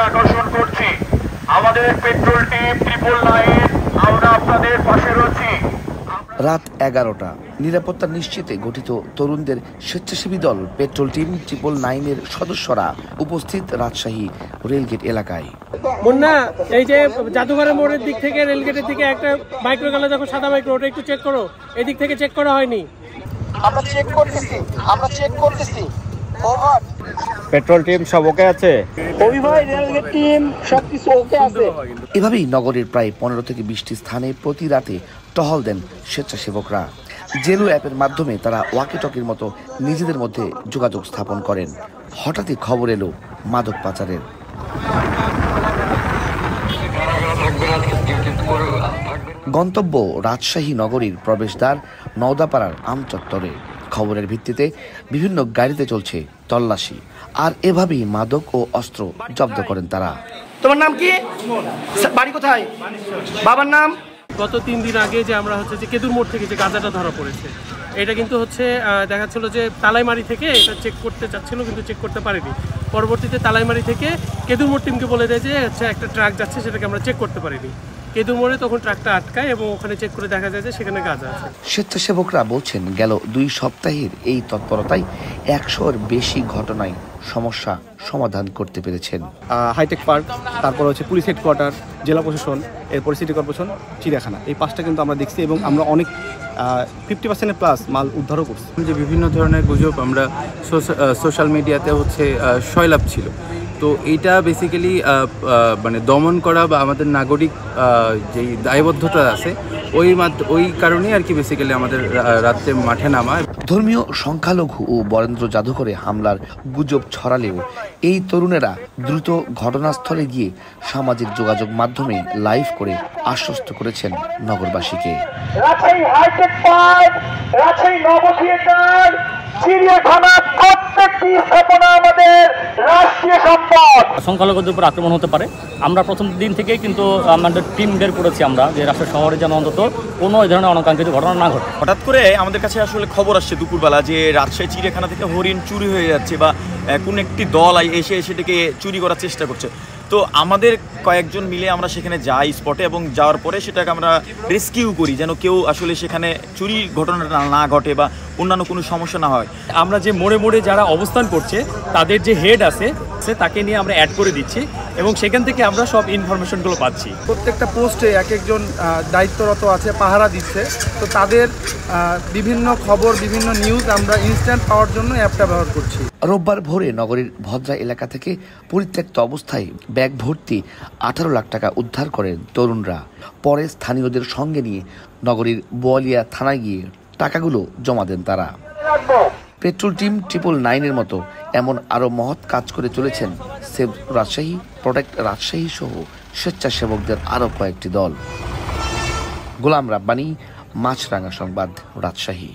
আকর্ষণ করছি, আমাদের পেট্রোল টিম 999 আমরা আপনাদের পাশে রয়েছি। রাত 11টা, নিরাপত্তা নিশ্চিতে গঠিত তরুণদের স্বেচ্ছাসেবী দল পেট্রোল টিম 999-এর সদস্যরা উপস্থিত রাজশাহী রেলগেট এলাকায়। মুন্না, এই যে জাদুঘরের মোড়ের দিক থেকে রেলগেটের দিকে একটা মাইক্রো গেল, দেখো সাদা মাইক্রো, ওটা একটু চেক করো। এদিক থেকে চেক করা হয়নি। আমরা চেক করতেছি। পেট্রোল টিম সব ওকে আছে? রেলগেট টিম সবকিছু ওকে আছে। এভাবেই নগরের প্রায় 15 থেকে 20টি স্থানে প্রতি রাতে টহল দেন স্বেচ্ছাসেবকরা। জেলো অ্যাপের মাধ্যমে তারা ওয়াকিটকির মতো নিজেদের মধ্যে যোগাযোগ স্থাপন করেন। হঠাৎই খবর এলো মাদক পাচারের। গন্তব্য রাজশাহী নগরীর প্রবেশদ্বার নওদাপাড়ার আমচত্বরে। খবরের ভিত্তিতে বিভিন্ন গাড়িতে চলছে তল্লাশি, আর এভাবেই মাদক ও অস্ত্র জব্দ করেন তারা। তোমার নাম কি? বাড়ি কোথায়? বাবার নাম? গত 3 দিন আগে যে আমরা যে কেদুর মোড় থেকে যে গাঁজাটা ধরা পড়েছে, এটা কিন্তু দেখাচ্ছিল যে তালাইমারি থেকে এটা চেক করতে চাচ্ছিল, কিন্তু চেক করতে পারেনি। পরবর্তীতে তালাইমারি থেকে কেদুর মোড় টিমকে বলে দেয় যে একটা ট্রাক যাচ্ছে, সেটাকে আমরা চেক করতে পারিনি। কেদুর মোড়ে তখন ট্রাকটা আটকায় এবং ওখানে চেক করে দেখা যায় যে সেখানে গাঁজা আছে। স্বেচ্ছাসেবকরা বলছেন, গেল 2 সপ্তাহের এই তৎপরতায় 100-এর বেশি ঘটনায় সমস্যা সমাধান করতে পেরেছেন। হাইটেক পার্ক, তারপর পুলিশ হেডকোয়ার্টার, জেলা প্রশাসন, এরপরে সিটি কর্পোরেশন, চিড়িয়াখানা, এই 5টা কিন্তু আমরা দেখছি এবং আমরা অনেক 50% প্লাস মাল উদ্ধারও করছি। যে বিভিন্ন ধরনের গুজব আমরা সোশ্যাল মিডিয়াতে সয়লাভ ছিল, তো এইটা বেসিক্যালি মানে দমন করা বা আমাদের নাগরিক যেই দায়বদ্ধতা আছে ওই কারণেই আর কি বেসিক্যালি আমাদের রাত্রে মাঠে নামা। ধর্মীয় সংখ্যালঘু ও বরেন্দ্র জাদুঘরে হামলার গুজব ছড়ালেও এই তরুণেরা দ্রুত ঘটনাস্থলে গিয়ে সামাজিক যোগাযোগ মাধ্যমে লাইভ করে আশ্বস্ত করেছেন নগরবাসীকে। রাজশাহী হাইটেক পার্ক, রাজশাহী নব থিয়েটার, চিড়িয়াখানা, প্রত্যেকটি স্থাপনা আমাদের রাষ্ট্রীয় সম্পদ। সংখ্যালঘুদের উপর আক্রমণ হতে পারে, আমরা প্রথম দিন থেকেই কিন্তু আমাদের টিম বের করেছি আমরা, যে রাজশাহী শহরে যেন অন্তত কোনো এই ধরনের অনাকাঙ্ক্ষিত ঘটনা না ঘটে। হঠাৎ করে আমাদের কাছে আসলে খবর আসছে দুপুরবেলা যে রাজশাহী চিড়িয়াখানা থেকে হরিণ চুরি হয়ে যাচ্ছে বা কোন একটি দল এসে সেটাকে চুরি করার চেষ্টা করছে। তো আমাদের কয়েকজন মিলে আমরা সেখানে যাই স্পটে, এবং যাওয়ার পরে সেটাকে আমরা রেস্কিউ করি যেন কেউ আসলে সেখানে চুরির ঘটনাটা না ঘটে বা অন্যান্য কোনো সমস্যা না হয়। আমরা যে মোড়ে মোড়ে যারা অবস্থান করছে তাদের যে হেড আছে তাকে নিয়ে আমরা অ্যাড করে দিচ্ছি এবং সেখান থেকে আমরা সব ইনফরমেশনগুলো পাচ্ছি। প্রত্যেকটা পোস্টে এক একজন দায়িত্বরত আছে, পাহারা দিচ্ছে, তো তাদের বিভিন্ন খবর, বিভিন্ন নিউজ আমরা ইনস্ট্যান্ট পাওয়ার জন্য অ্যাপটা ব্যবহার করছি। রোববার ভোরে নগরীর ভদ্রা এলাকা থেকে পরিত্যক্ত অবস্থায় ব্যাগ ভর্তি 18 লাখ টাকা উদ্ধার করেন তরুণরা। পরে স্থানীয়দের সঙ্গে নিয়ে নগরীর বোয়ালিয়া থানায় গিয়ে টাকাগুলো জমা দেন তারা। পেট্রোল টিম 999-এর মতো এমন আরও মহৎ কাজ করে চলেছেন সেভ রাজশাহী, প্রোটেক্ট রাজশাহী সহ স্বেচ্ছাসেবকদের আরও কয়েকটি দল। গোলাম রাব্বানী, মাছরাঙা সংবাদ, রাজশাহী।